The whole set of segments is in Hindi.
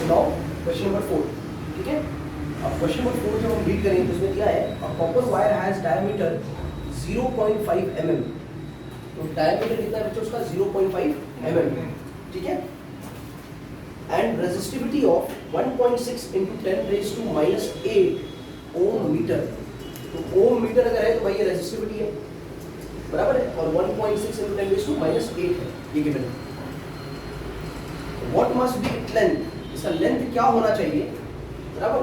नाउ क्वेश्चन नंबर 4, ठीक है। अब क्वेश्चन नंबर 4 जब हम रीड करेंगे तो उसमें दिया है a copper wire has diameter 0.5 mm। तो डायमीटर कितना है बच्चों उसका 0.5 mm, ठीक है। And resistivity of 1.6 into 10 raised to -8 ohm metre. तो ओम मीटर अगर है तो भाई ये रेजिस्टिविटी है, बराबर है, और 1.6 into 10 raised to -8 है, ये गिवन है। What must be it length, इसका लेंथ क्या होना चाहिए, बराबर।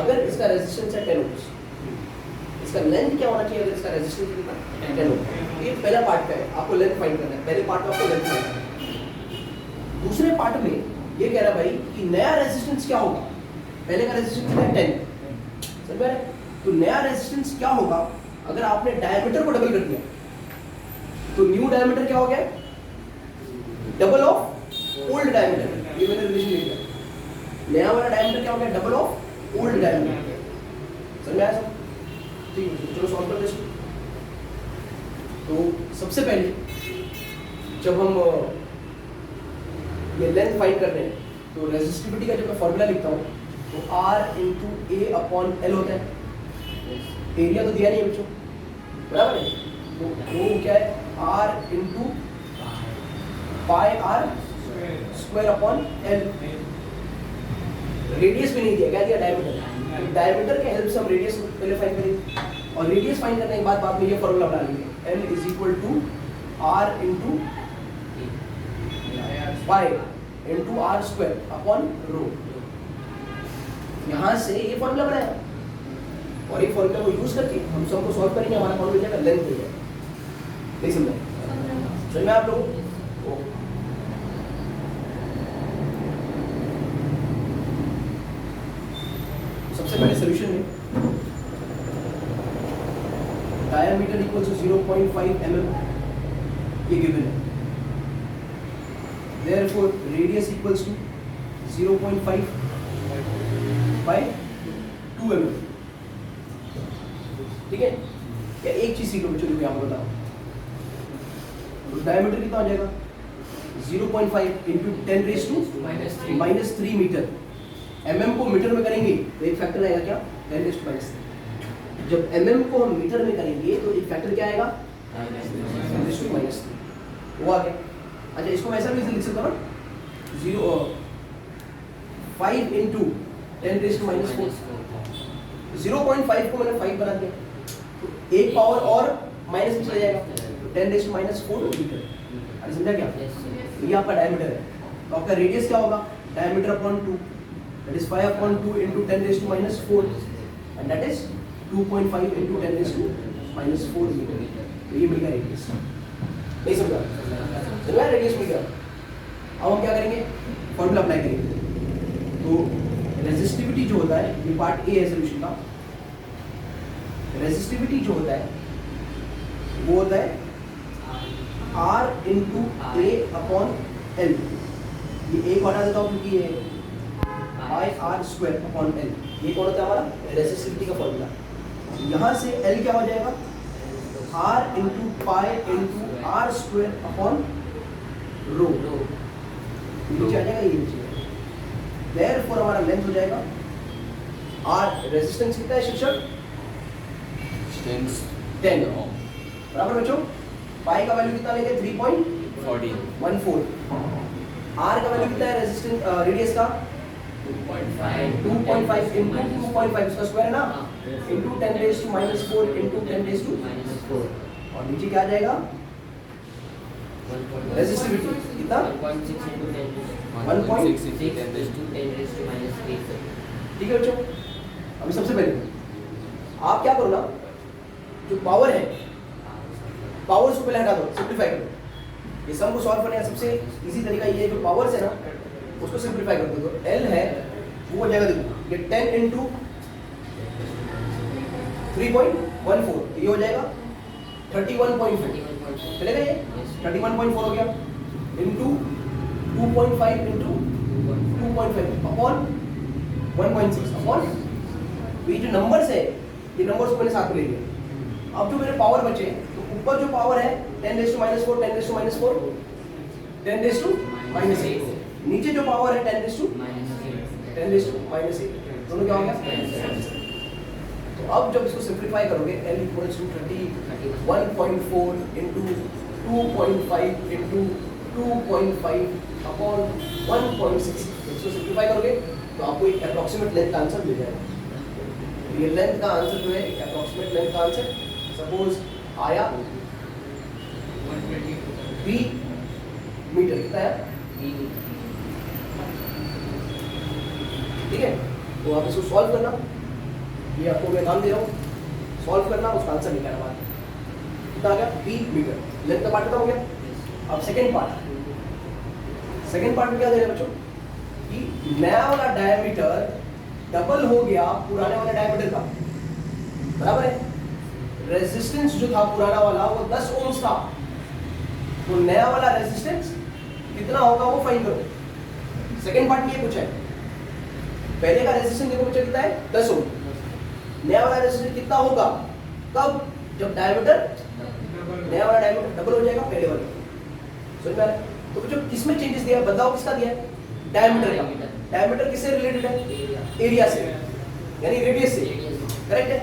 अगर इसका रेजिस्टेंस है 10 ओम्स, इसका लेंथ क्या होना चाहिए अगर इसका रेजिस्टेंस कितना 10 ओम। ये पहला पार्ट का है, आपको लेंथ फाइंड करना है, पहले पार्ट में आपको लेंथ फाइंड करना है। दूसरे पार्ट में ये कह रहा भाई कि नया रेजिस्टेंस क्या होगा, पहले का रेजिस्टेंस कितना है 10, समझ में आ रहा है? तो नया रेजिस्टेंस क्या होगा अगर आपने डायमीटर को डबल कर दिया, तो न्यू डायमीटर क्या हो गया, डबल ऑफ ओल्ड डायमीटर। ये मैंने रिलेशन लिखा, नया वाला डायमीटर क्या हो गया, डबल ऑफ ओल्ड डायमीटर। समझ में आया सब? ठीक है, चलो सॉल्व करते हैं। तो सबसे पहले जब हम ये लेंथ फाइंड कर रहे हैं तो रेजिस्टिविटी का जब मैं फॉर्मूला लिखता हूँ तो R इंटू ए अपॉन एल होता है। एरिया तो दिया नहीं है बच्चों, बराबर है, तो वो क्या है R into pi are square upon L. Radius भी नहीं दिया, क्या दिया, डायमीटर। तो डायमीटर के हेल्प से हम रेडियस पहले फाइंड करेंगे, और रेडियस फाइंड करने के बाद में ये फॉर्मूला बना लेंगे, L is equal to R into pi into R square upon rho. यहाँ से ये फॉर्मूला बनाया, और ये फॉर्मूला को यूज करके हम सबको सॉल्व करेंगे, हमारा फॉर्मूला क्या लेंथ हो जाएगा। नहीं समझा? समझ में आप लोगों को? सबसे पहले सॉल्यूशन में डायमीटर इक्वल टू 0.5 mm, ये गिवन है। Therefore radius equals to 0.5 by 2 mm, ठीक है। या एक चीज सीखो बच्चों, जो आपको बताओ, तो डायमीटर कितना हो जाएगा 0.5 into 10 raise to -3 metre. mm को मीटर में करेंगे तो एक फैक्टर आएगा क्या, 10 रेज टू -3। जब mm को हम मीटर में करेंगे तो एक फैक्टर क्या आएगा, 10 रेज टू -3। वो आ गया। अच्छा, इसको मैं ऐसा भी लिख सकता हूँ, 5 इंटू 10 रेज टू -4। 0.5 को मैंने 5 बना दिया, तो एक पावर और माइनस में चला जाएगा, तो 10 रेज टू -4 मीटर। अरे समझा क्या? ये आपका डायमीटर है, तो आपका रेडियस क्या होगा, diameter upon 2, that is 5 upon 2 into 10 raise to -4, and that is 2.5 into 10 raise to -4 metre. तो ये मिलेगा रेडियस। नहीं समझा? समझा रेडियस मिल गया। अब हम क्या करेंगे, फॉर्मूला अप्लाई करेंगे। तो रेजिस्टिविटी जो होता है, ये पार्ट ए है सॉल्यूशन का। रेजिस्टिविटी जो होता है वो होता है R इंटू ए अपॉन एल। ये एक हटा देता हूँ क्योंकि ये पाई आर स्क्वायर अपॉन एल, ये कौन होता है हमारा रेजिस्टिविटी का फॉर्मूला। यहाँ से एल क्या हो जाएगा, R into pi into R square upon rho. नीचे आ जाएगा, ये नीचे। देयरफॉर हमारा लेंथ हो जाएगा R, रेजिस्टेंस कितना है शिक्षक, 10 बराबर बच्चों। पाई का वैल्यू कितना लेंगे, 3.14। R का वैल्यू कितना है, रेजिस्टेंस रेडियस का 2.5 इंटू 2.5 इसका स्क्वायर है ना, into 10 raise to -4 into 10 raise to -4, और नीचे क्या आ जाएगा, रेजिस्टिविटी कितना 1.6 ठीक है बच्चों। अभी सबसे पहले आप क्या करो ना, जो पावर है, पावर्स को पहले हटा दो, सिंप्लीफाई करो। ये सम को सॉल्व करने का सबसे इजी तरीका ये है, जो पावर्स है ना उसको सिंप्लीफाई कर दो। तो एल है वो हो जाएगा, देखो ये 10 इंटू 3.14, ये हो जाएगा 31.4, चलेगा ये 31.4 हो गया, इंटू 2.5 इंटू 2.5 अपॉन 1.6 अपॉन, ये जो नंबर्स है ये नंबर्स को मैंने साथ में ले लिया। अब जो मेरे पावर बचे, तो ऊपर जो पावर है 10 raise to -4, 10 raise to -4, 10 raise to -8, नीचे जो पावर है 10 रेज टू 10⁻8 दोनों क्या हो गया? तो अब जब इसको सिंप्लीफाई करोगे L equals to 31.4 into 2.5 into 2.5 upon 1.6, इसको सिंप्लीफाई करोगे तो आपको एक अप्रोक्सीमेट लेंथ का आंसर मिल जाएगा। ये लेंथ का आंसर जो है, एक अप्रोक्सीमेट लेंथ का आंसर सपोज आया 20 मीटर, कितना है? ठीक है, तो आप इसको सॉल्व करना, ये आपको मैं काम दे रहा हूँ, सॉल्व करना, उसका आंसर निकालना बात। कितना आ गया? 20 मीटर। लेंथ का पार्ट खत्म हो गया। अब सेकेंड पार्ट में क्या दे रहे हैं बच्चों कि नया वाला डायमीटर डबल हो गया पुराने वाले डायमीटर का, बराबर है? रेजिस्टेंस जो था पुराना वाला वो 10 ओम्स था, तो नया वाला रेजिस्टेंस कितना होगा वो फाइंड करो। सेकेंड पार्ट ये पूछा है, पहले का रेजिस्टेंस देखो बच्चा कितना है? 10 ओम। नया वाला रेजिस्टेंस कितना होगा? कब? जब डायमीटर नया वाला डायमीटर डबल हो जाएगा पहले वाले। समझ में आ रहा है? तो बच्चों किसमें चेंजेस दिया है? बदलाव किसका दिया है? डायमीटर का। डायमीटर किससे रिलेटेड है? एरिया से, यानी रेडियस से, करेक्ट है?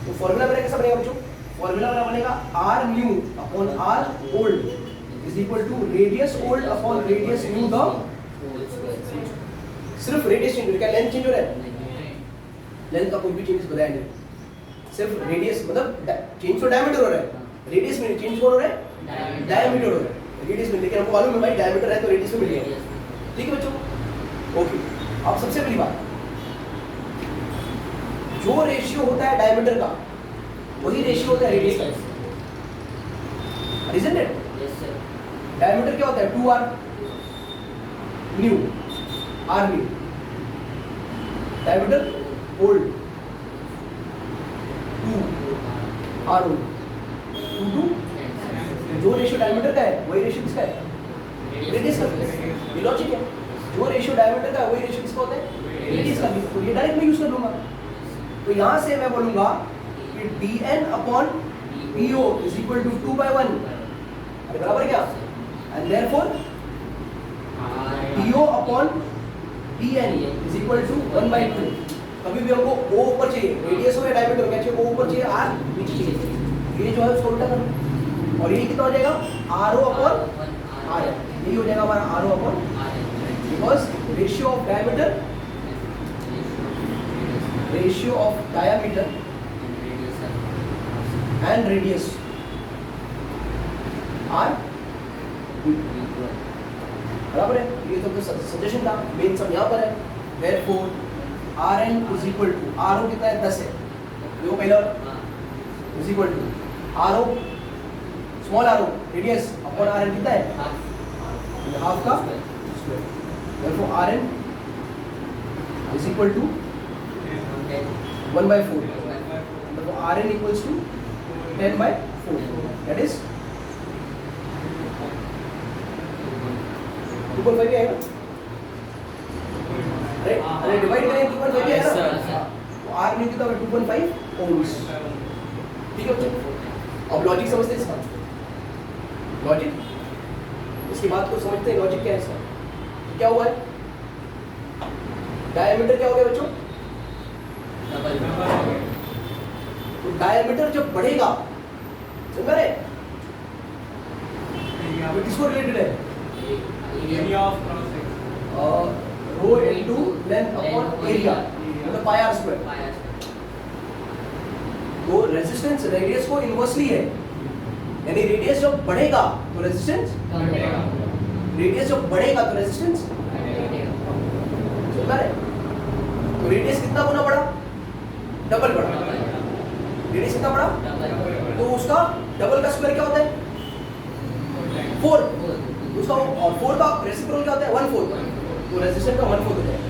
तो फॉर्मूला मेरा कैसा बनेगा बच्चों? फॉर्मूला मेरा बनेगा r new upon r old is equal to radius old upon radius new the, सिर्फ रेडियस चेंज हो रहा है, क्या लेंथ चेंज हो रहा है? लेंथ का कोई भी चेंजेस बताया नहीं, सिर्फ रेडियस मतलब चेंज तो डायमीटर हो रहा है, रेडियस में चेंज कौन हो रहा है? डायमीटर हो रहा है, रेडियस में। लेकिन हमको मालूम है भाई डायमीटर है तो रेडियस में मिल गया। ठीक है बच्चों, ओके। अब सबसे पहली बात, जो रेशियो होता है डायमीटर का वही रेशियो होता है रेडियस का, इजंट इट? डायमीटर क्या होता है? 2r new, r new. Diameter old 2r old, 2 जो रेशियो डायमीटर का है वही रेशियो किसका है? रेडियस का। ये लॉजिक है, जो रेशियो डायमीटर का है वही रेशियो किसका होता है? रेडियस का। तो ये डायरेक्ट मैं यूज कर लूंगा, तो यहां से मैं बोलूंगा कि dn upon po is equal to 2/1, अरे बराबर क्या? And therefore po upon dn is equal to 1/2। कभी भी हमको o ऊपर चाहिए, रेडियस हो या डायमीटर हो, क्या चाहिए? o ऊपर चाहिए, r नीचे चाहिए। ये जो है उसको उल्टा करो, और ये कितना हो जाएगा? ro अपॉन r, यही हो जाएगा हमारा ro upon, because ratio of diameter, ratio of diameter and radius are बराबर है। ये तो सजेशन था, मेन सब यहाँ पर है। Therefore Rn is equal to, rho कितना है? 10 है, देखो पहला is equal to rho small rho radius upon Rn कितना है? हाफ का square. Therefore Rn is equal to 1/4, therefore Rn equals to 10/4, that is 2.5 आएगा। अरे डिवाइड करें 2.5 आएगा ना, तो R न्यू कितना होगा? 2.5 ओम्स। ठीक है बच्चों, अब लॉजिक समझते हैं इसका। लॉजिक, इसकी बात को समझते हैं, लॉजिक क्या है इसका? क्या हुआ है? डायमीटर क्या हो गया बच्चों? तो डायमीटर जब बढ़ेगा, समझ रहे? तो किसको रिलेटेड है? Area of cross section, rho into length upon area, मतलब पाई आर स्क्वायर। तो रेजिस्टेंस रेडियस को इनवर्सली है, यानी रेडियस जब बढ़ेगा तो रेजिस्टेंस बढ़ेगा, रेडियस जब बढ़ेगा तो रेजिस्टेंस समझ रहे? तो रेडियस कितना गुना बढ़ा? डबल बढ़ा। रेडियस कितना बढ़ा? तो उसका डबल का स्क्वायर क्या होता है? 4। उसका और 4 का रेसिप्रोकल क्या होता है? 1/4। तो रेजिस्टेंस का 1/4 हो जाएगा।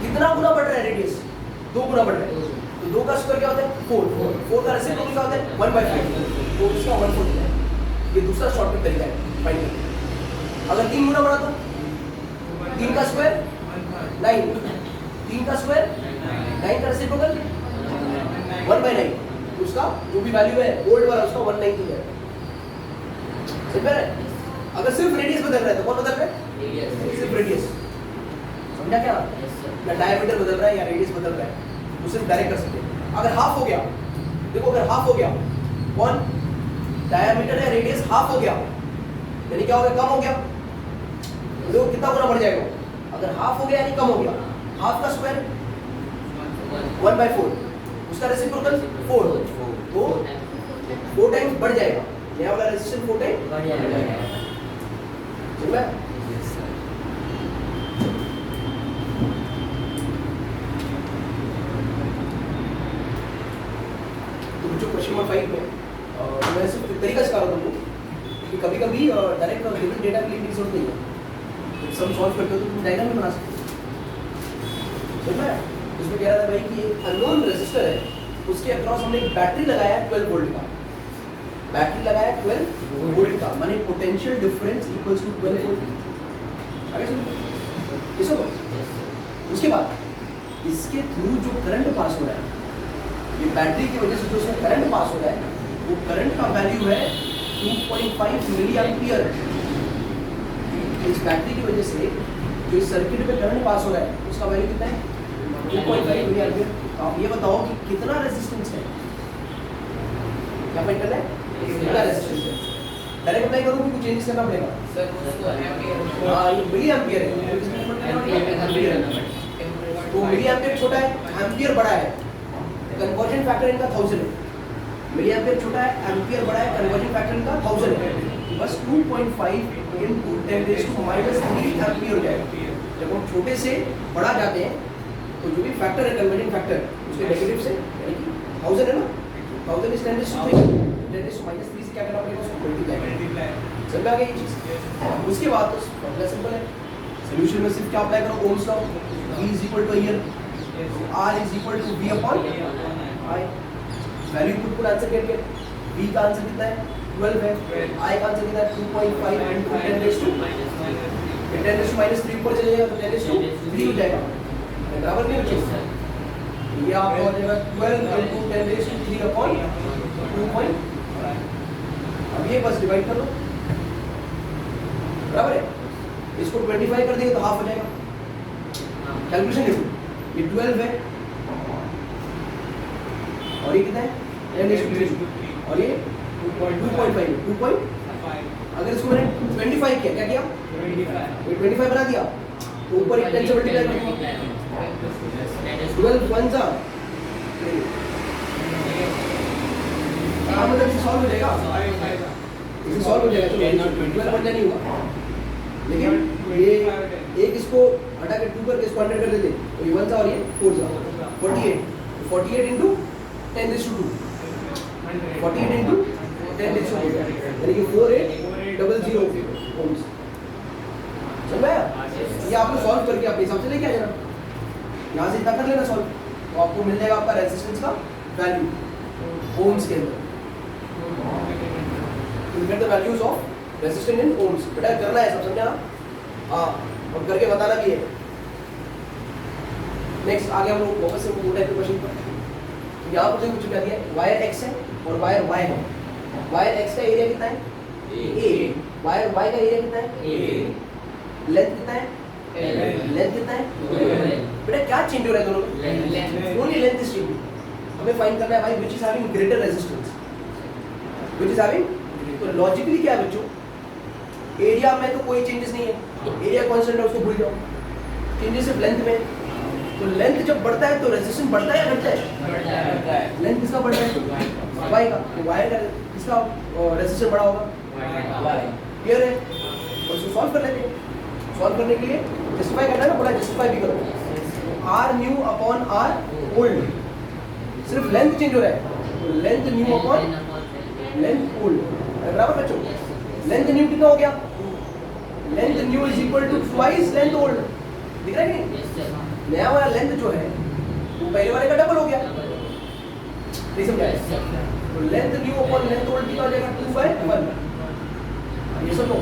कितना गुना बढ़ रहा है रेडियस? 2 गुना बढ़ रहा है, तो 2 का स्क्वायर क्या होता है? 4। 4 का रेसिप्रोकल क्या होता है? 1/5, तो उसका 1/4 हो जाएगा। ये दूसरा शॉर्टकट तरीका है फाइंड करने का। अगर 3 गुना बढ़ा तो 3 का स्क्वायर 9, 3 का स्क्वायर 9 का रेसिप्रोकल 1/9, तो उसका जो भी वैल्यू है ओल्ड वाला उसका 1/9 हो जाएगा। समझ में? अगर सिर्फ रेडियस बदल रहा है तो कौन बदल रहा है? रेडियस। सिर्फ रेडियस। समझा क्या? Yes, sir. या डायमीटर बदल रहा है या रेडियस बदल रहा है, उसे डायरेक्ट कर सकते हैं। अगर हाफ हो गया, देखो अगर हाफ हो गया, कौन डायमीटर या रेडियस हाफ हो गया, यानी क्या हो गया? कम हो गया। देखो कितना गुना बढ़ जाएगा? अगर हाफ हो गया यानी कम हो गया, हाफ का स्क्वायर 1/4, उसका रेसिप्रोकल 4, तो 4 टाइम्स बढ़ जाएगा। यह वाला रेजिस्टेंस 4 टाइम्स बढ़ जाएगा। समझ में? Yes, sir. तो जो क्वेश्चन नंबर 5 में मैं सिर्फ एक तरीका सिखा रहा हूँ तुमको कि कभी-कभी डायरेक्ट गिवन डेटा के लिए की जरूरत नहीं है। सम सॉल्व करते हो तो तुम डायग्राम भी बना सकते हो। समझ में? इसमें कह रहा था भाई कि एक अननोन रेजिस्टर है, उसके अक्रॉस हमने एक बैटरी लगाया है 12 वोल्ट का। बैटरी लगाया 12 वोल्ट का, माने potential difference equals to 12 volt. आगे सुनो, इसको उसके बाद इसके थ्रू जो करंट पास हो रहा है, ये बैटरी की वजह से जो उसमें करंट पास हो रहा है, वो करंट का वैल्यू है 2.5 मिली एम्पियर। इस बैटरी की वजह से जो इस सर्किट में करंट पास हो रहा है, उसका वैल्यू कितना है? 2.5 मिली एम्पियर। तो आप ये बताओ कि कितना रेजिस्टेंस है? क्या फाइंड करना है? कितना रेजिस्टेंस है? डायरेक्ट अप्लाई करूँ कि कुछ चेंजेस करना पड़ेगा? Sir, उसको एम्पियर हाँ, ये मिली एम्पियर है। तो मिली एम्पियर छोटा है, एम्पियर बड़ा है। कन्वर्जन फैक्टर इनका 1000 है। मिली एम्पियर छोटा है, एम्पियर बड़ा है, कन्वर्जन फैक्टर इनका 1000 है। बस 2.5 into 10⁻³ एम्पियर हो जाएगा। जब हम छोटे से बड़ा जाते हैं तो जो भी फैक्टर है कन्वर्जन फैक्टर, उसके नेगेटिव से, यानी कि 1000 है ना, 1000 is 10⁻³ 10⁻³ से क्या करना पड़ेगा? उसको मल्टीप्लाई। समझ आ गई ये चीज? उसके बाद तो फॉर्मूला सिंपल है। सॉल्यूशन में सिर्फ क्या अप्लाई करो? Ohm's law. V is equal to here, R is equal to V upon I। Value put put answer करके V का आंसर कितना है? 12 है। I का आंसर कितना है? 2.5 into 10⁻³ ऊपर चले जाएगा तो 10⁻³ हो जाएगा। बराबर नहीं बचेगा? ये आपका हो जाएगा 12 into 10⁻³ upon 2. अब ये बस डिवाइड कर लो, बराबर है? इसको 25 कर देंगे तो हाफ हो जाएगा। कैलकुलेशन देखो, ये 12 है और ये कितना है? 10⁻³ और ये 2.5 है। 2. अगर इसको मैंने 25 किया, क्या किया? ये 25 बना दिया तो ऊपर एक 10 से मल्टीप्लाई कर दूंगा। 12 1 जा मतलब इसे सॉल्व हो जाएगा, इसे सॉल्व हो जाएगा। तो 12 बन नहीं हुआ, लेकिन ये एक इसको हटा के 2 करके इसको 100 कर देते तो ये 1 जा और ये 4 जा 48 into 10⁻², 48 into 10⁻², यानी कि 4800 ओम्स। समझ में आया? ये आपको सॉल्व करके अपने हिसाब से लेके आ जाना, यहाँ से इतना कर लेना सॉल्व, तो आपको मिल जाएगा आपका रेजिस्टेंस का वैल्यू ओम्स के अंदर। You get the values of resistance in ohms। बेटा करना है सब, समझा? हाँ, और करके बताना भी है। नेक्स्ट आगे हम लोग वापस से वो टाइप के क्वेश्चन पर। यहाँ पर देखो कुछ क्या दिया है? वायर x है और वायर y है। वायर x का एरिया कितना है? a। वायर y का एरिया कितना है? a। लेंथ कितना है? लेंथ कितना है? बेटा क्या चेंज हो रहा है दोनों में? Only length is changing. हमें फाइंड करना है भाई which is having greater resistance, which is having. तो लॉजिकली क्या है बच्चों? एरिया में तो कोई चेंजेस नहीं है, एरिया कांस्टेंट है, उसको भूल जाओ। चेंजेस सिर्फ लेंथ में। तो लेंथ जब बढ़ता है तो रेजिस्टेंस बढ़ता है या घटता है? लेंथ किसका बढ़ता है? वाई का। तो वाई का किसका रेजिस्टेंस बड़ा होगा? क्लियर है? और इसको सॉल्व कर लेते हैं। सॉल्व करने के लिए जस्टिफाई करना है ना, बड़ा जस्टिफाई भी करो। R new upon R old, सिर्फ लेंथ चेंज हो रहा है, तो length new upon length old, बराबर बच्चों? लेंथ न्यू कितना हो गया? Length new is equal to twice length old. दिख रहा है कि नहीं? नया वाला लेंथ जो है वो पहले वाले का डबल हो गया। नहीं समझा? तो length new upon length old कितना हो जाएगा? 2/1। ये सुनो,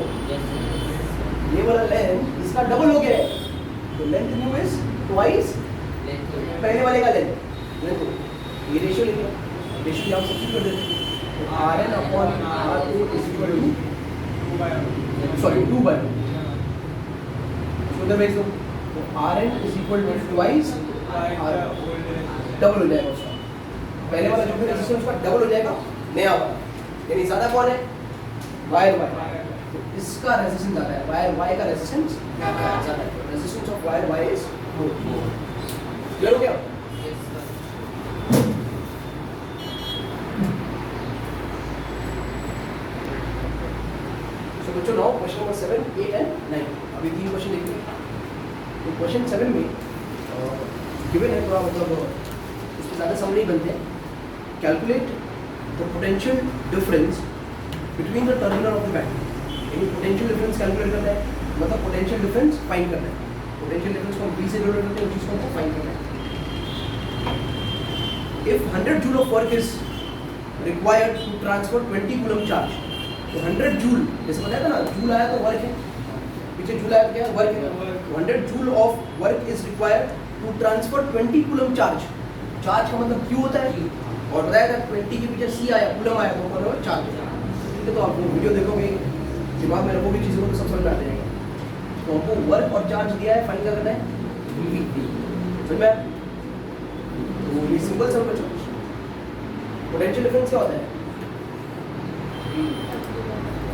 ये वाला लेंथ इसका डबल हो गया है, तो लेंथ न्यू इज ट्वाइस पहले वाले का लेंथ। ये रेशियो लिखो, रेशियो आप सब्स्टिट्यूट कर देते हैं। Rn upon R2 is equal to 2/1। उधर भेज दो। तो Rn is equal to twice double हो जाएगा उसका, पहले वाला जो भी रेजिस्टेंस उसका डबल हो जाएगा नया वाला, यानी ज़्यादा कौन है वायर वाई, तो इसका रेजिस्टेंस ज़्यादा है, वायर वाई का रेजिस्टेंस ज़्यादा है, resistance of wire Y is more. Clear हो गया? So बच्चों नाउ क्वेश्चन नंबर 7, 8 एंड 9, अभी 3 क्वेश्चन देखते हैं। तो क्वेश्चन 7 में गिवन है थोड़ा मतलब उसमें ज़्यादा समरी बनते हैं, calculate the potential difference between the terminal of the battery, यानी पोटेंशियल डिफरेंस कैलकुलेट करना है, मतलब पोटेंशियल डिफरेंस फाइंड करना है, पोटेंशियल डिफरेंस को हम B से डिनोट करते हैं, उस चीज़ को हमको फाइंड करना है। If 100 joule of work is required to transfer 20 coulomb charge, तो 100 जूल जैसे बताया था ना, जूल आया तो वर्क है, पीछे जूल आया तो क्या वर्क है, 100 joule of work is required to transfer 20 coulomb charge, charge का मतलब क्यू होता है, और बताया था 20 के पीछे सी आया, कूलम आया तो वो चार्ज, ठीक है। तो आप वीडियो देखोगे दिमाग में रखोगे चीज़ों को तो सब समझ में आ जाएगा। तो हमको वर्क और चार्ज दिया है, फाइंड करना है समझ में, तो ये सिंपल सब बच्चों, पोटेंशियल डिफरेंस क्या होता है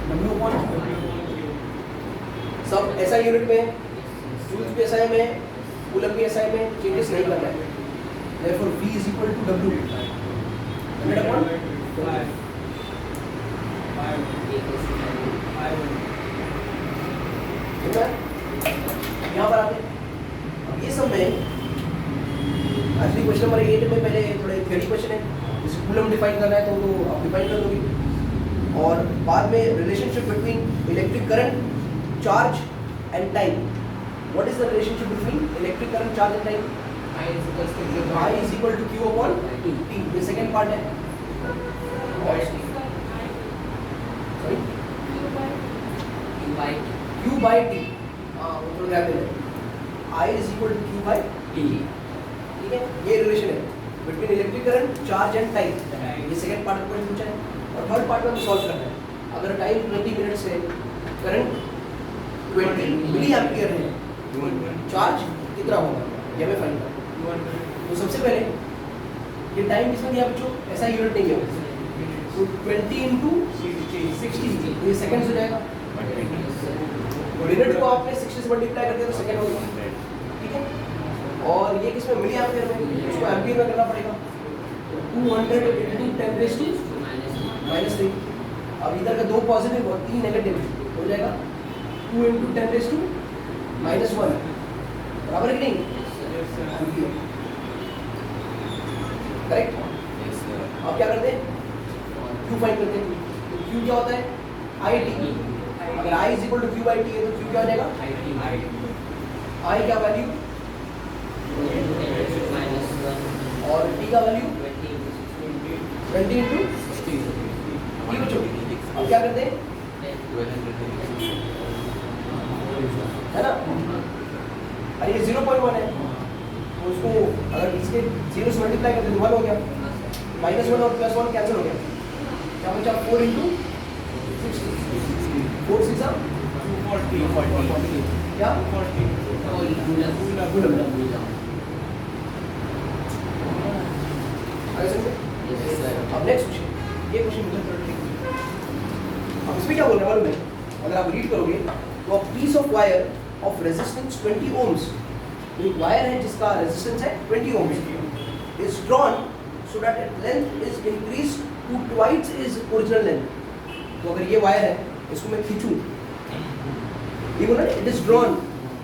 W अपॉन सब SI यूनिट में, जूल्स भी SI में, कूलम भी SI में, चेंजेस नहीं करना है, therefore V is equal to W 100 upon 5। यहाँ पर आते हैं, अब ये सब में एक्चुअली क्वेश्चन नंबर 8 में पहले थोड़े थ्योरी क्वेश्चन है, जैसे कूलम डिफाइन करना है तो आप डिफाइन कर दोगे, और बाद में relationship between electric current, charge and time. What is the relationship between electric current, charge and time? I is equal to Q upon T, ये सेकंड पार्ट है। सॉरी Q by T, हाँ वो थोड़ा ध्यान देना, I is equal to Q by T, ठीक है, ये रिलेशन है between electric current, charge and time, ये सेकंड पार्ट में पूछा है। और थर्ड पार्ट में सॉल्व करना है, अगर टाइम 20 मिनट्स है, करंट 20 मिली एम्पियर है, चार्ज कितना होगा ये हमें फाइंड करना है। तो सबसे पहले ये टाइम किसमें दिया बच्चों, ऐसा यूनिट नहीं है, तो 20 इंटू 60 ये सेकंड्स हो जाएगा, मिनट को आपने 60 से मल्टीप्लाई कर दिया तो सेकंड होगा, ठीक है। और ये किसमें मिली एम्पियर में, इसको एम्पियर में करना पड़ेगा, तो 200 इंटू 10⁻³ -3, अब इधर का 2 पॉजिटिव और 3 नेगेटिव हो जाएगा, 2 इंटू 10⁻⁻1 बराबर कि नहीं, करेक्ट। अब क्या करते हैं, Q फाइंड करते हैं, तो Q क्या होता है IT, अगर I is equal to Q by T है तो Q क्या हो जाएगा I क्या वैल्यू और T का वैल्यू 20 इंटू 60, ठीक बच्चों। अब क्या करते हैं, है ना, अरे ये 0.1 है, तो उसको अगर इसके 0 से मल्टीप्लाई करते तो 1 हो गया, -1 और +1 कैंसिल हो गया, क्या बचा 4 इंटू 60, 4 6 240 क्या 240 अब नेक्स्ट क्वेश्चन, ये क्वेश्चन मुझे थोड़ा ठीक, अब इसमें क्या बोल रहे हैं मालूम है, अगर आप रीड करोगे तो a piece of wire of resistance 20 ohms, एक वायर है जिसका रेजिस्टेंस है 20 ohms, is drawn so that its length is increased to twice is original length. तो अगर ये वायर है, इसको मैं खींचूं, ये बोला इट इज ड्रॉन,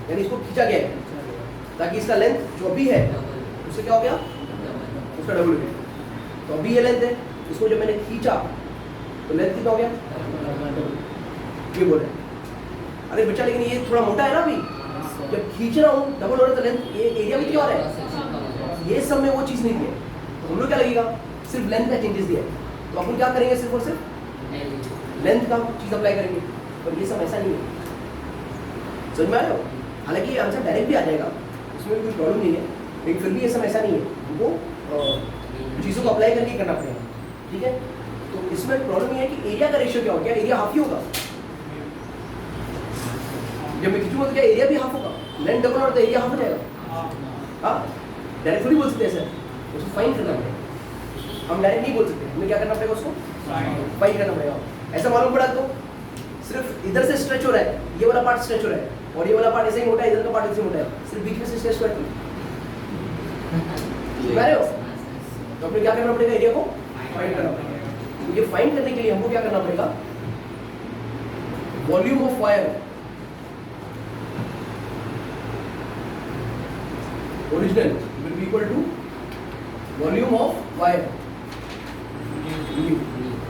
यानी इसको खींचा गया है ताकि इसका लेंथ जो अभी है उससे क्या हो गया, उसका डबल हो गया। तो अभी ये लेंथ है, इसको जब मैंने खींचा तो लेंथ कितना हो गया, ये बोल रहे हैं। अरे बच्चा लेकिन ये थोड़ा मोटा है ना, अभी जब खींच रहा हूँ डबल हो रहा है तो लेंथ, ये एरिया भी क्या हो रहा है, ये सब में वो चीज़ नहीं है, तो हम लोग क्या लगेगा, सिर्फ लेंथ का चेंजेस दिया है, तो अपन क्या करेंगे, सिर्फ और सिर्फ लेंथ का चीज़ अप्लाई करेंगे, पर ये सब ऐसा नहीं है, समझ में आ रहे हो। हालांकि ये आंसर डायरेक्ट भी आ जाएगा, उसमें कोई प्रॉब्लम नहीं है, लेकिन फिर भी ये सब ऐसा नहीं है, उनको चीज़ों को अप्लाई करके करना पड़ेगा, ठीक है। तो इसमें प्रॉब्लम ये है कि एरिया का रेशियो क्या हो गया, एरिया हाफ ही होगा, जब मैं खींचूंगा तो क्या एरिया भी हाफ होगा, लेंथ डबल और तो एरिया हाफ हो जाएगा। हाँ डायरेक्ट थोड़ी बोल सकते हैं सर, उसको फाइंड करना पड़ेगा। हम डायरेक्ट नहीं बोल सकते, हमें क्या करना पड़ेगा, उसको फाइंड करना पड़ेगा। ऐसा मालूम पड़ा तो सिर्फ इधर से स्ट्रेच हो रहा है, ये वाला पार्ट स्ट्रेच हो रहा है और ये वाला पार्ट ऐसे ही मोटा है, इधर का पार्ट ऐसे ही मोटा है, सिर्फ बीच में से स्ट्रेच करते हो तो अपने क्या करना पड़ेगा, एरिया को फाइंड करना पड़ेगा। तो ये फाइंड करने के लिए हमको क्या करना पड़ेगा, volume of wire original will be equal to volume of wire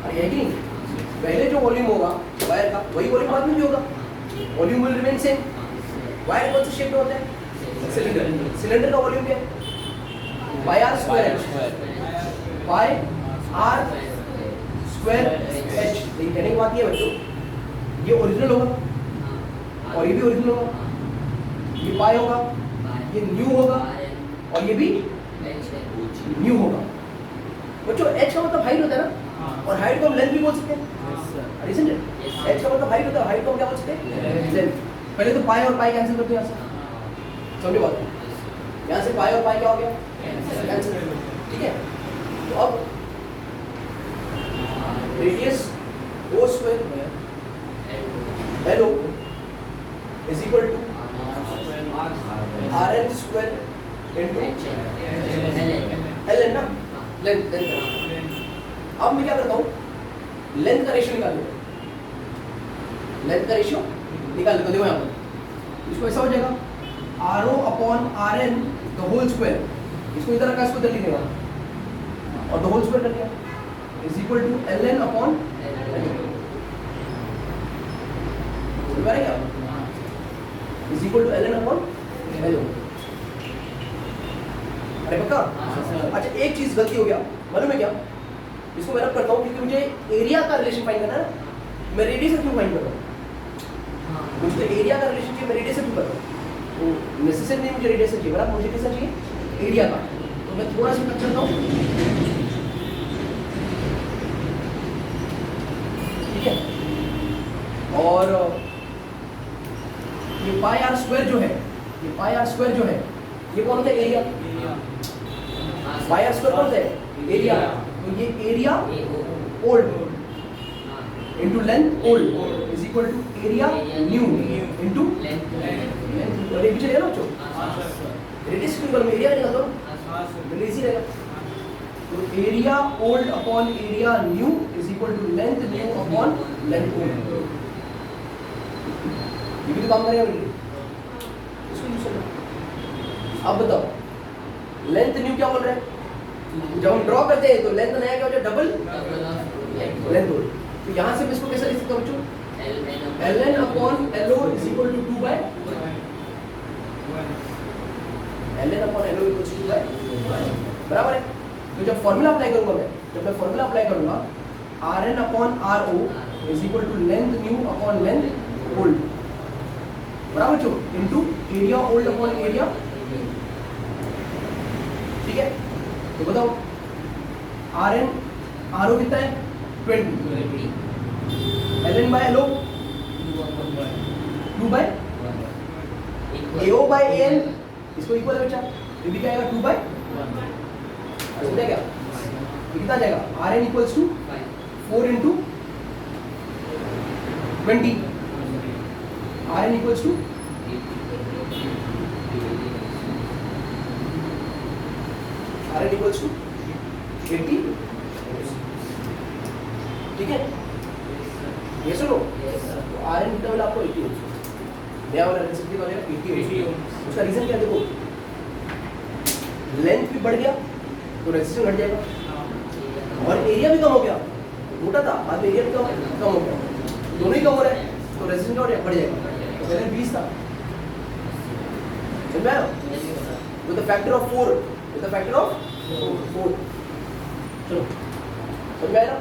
अरे है कि नहीं, पहले जो वॉल्यूम होगा वायर का वही वॉल्यूम बाद में भी होगा, volume will remain same. Wire कौन सा शेप में होता है, सिलेंडर, सिलेंडर का वॉल्यूम क्या है, pi are square h, pi are square h. लेकिन कहने की बात ये है बच्चों, ये ओरिजिनल होगा और ये भी ओरिजिनल होगा, ये पाई होगा, ये न्यू होगा और ये भी न्यू होगा। बच्चों एच का मतलब हाइट होता है ना, और हाइट को हम लेंथ भी बोल सकते हैं, एच का मतलब हाइट होता है, हाइट को हम क्या बोल सकते हैं, लेंथ। पहले तो पाई और पाई कैंसिल करते हैं यहाँ से, समझे बात, यहाँ से पाई और पाई क्या हो गया, कैंसिल, ठीक है। तो अब radius O square L O is equal to R N square into L N ना, लेंथ। अब मैं क्या करता हूँ, लेंथ का रेशियो निकाल लूँ, लेंथ का रेशियो निकाल लो। देखो यहाँ पर इसको ऐसा हो जाएगा R O upon R N the whole square, इसको इधर रखा, इसको इधर लिख देगा और द होल स्क्वायर कर दिया is equal to L N upon क्या is equal to L N upon L O. अरे पक्का, अच्छा एक चीज गलती हो गया, मालूम है क्या, इसको मैं रब करता हूँ क्योंकि मुझे एरिया का रिलेशन फाइंड करना है ना, मैं रेडियस क्यों फाइंड कर रहा हूँ, मुझे तो एरिया का रिलेशन चाहिए, मैं रेडियस क्यों कर रहा हूँ, तो नेसेसरी नहीं मुझे रेडियस चाहिए, बराबर, मुझे किसका चाहिए, एरिया का। तो मैं थोड़ा सा कट करता हूँ, ठीक है। और ये पाई आर स्क्वायर जो है, ये पाई आर स्क्वायर जो है, ये कौन होता है, एरिया। पाई आर स्क्वायर कौन सा है, एरिया। तो ये area old into length old is equal to area new into length. और ये पीछे ना बच्चों, रेडियस की बारे में एरिया निकाल दो, बिल्कुल इजी रहेगा। तो area old upon area new is equal to length new upon length old. ये भी तो काम करेगा बिल्कुल, इसको यूज करना। अब बताओ लेंथ न्यू क्या बोल रहे हैं, जब हम ड्रॉ करते हैं तो लेंथ नया क्या हो जाए, डबल लेंथ ओल्ड। तो यहाँ से मैं इसको कैसे लिख सकता हूँ बच्चों, L N upon L O is equal to 2 by L N upon L O equal to 2 by, बराबर है। तो जब फॉर्मूला अप्लाई करूंगा मैं, जब मैं फॉर्मूला अप्लाई करूंगा R N upon R O is equal to length new upon length old, बराबर जो into area old upon area, ठीक है। तो बताओ आर एन आर ओ कितना है 20, L N by L O 2 by A O by A N, इसको इक्वल है बच्चा, ये भी क्या आएगा 2 बाय, समझा क्या, ये कितना जाएगा, R N equals to 4 into 20, R N equals to R N equals to 80, ठीक है। ये सुनो, तो आर एन कितना मिला आपको 80 ओम्स, नया वाला रेसिपी का 80 ओम्स। उसका रीजन क्या, देखो लेंथ भी बढ़ गया तो रेजिस्टेंस घट जाएगा और एरिया भी कम हो गया, मोटा था बाद में एरिया भी कम हो गया, दोनों ही कम हो रहा है तो रेजिस्टेंस बढ़ जाएगा। तो पहले 20 था, समझ में आया, with the factor of 4, with the factor of 4, चलो समझ में आया ना।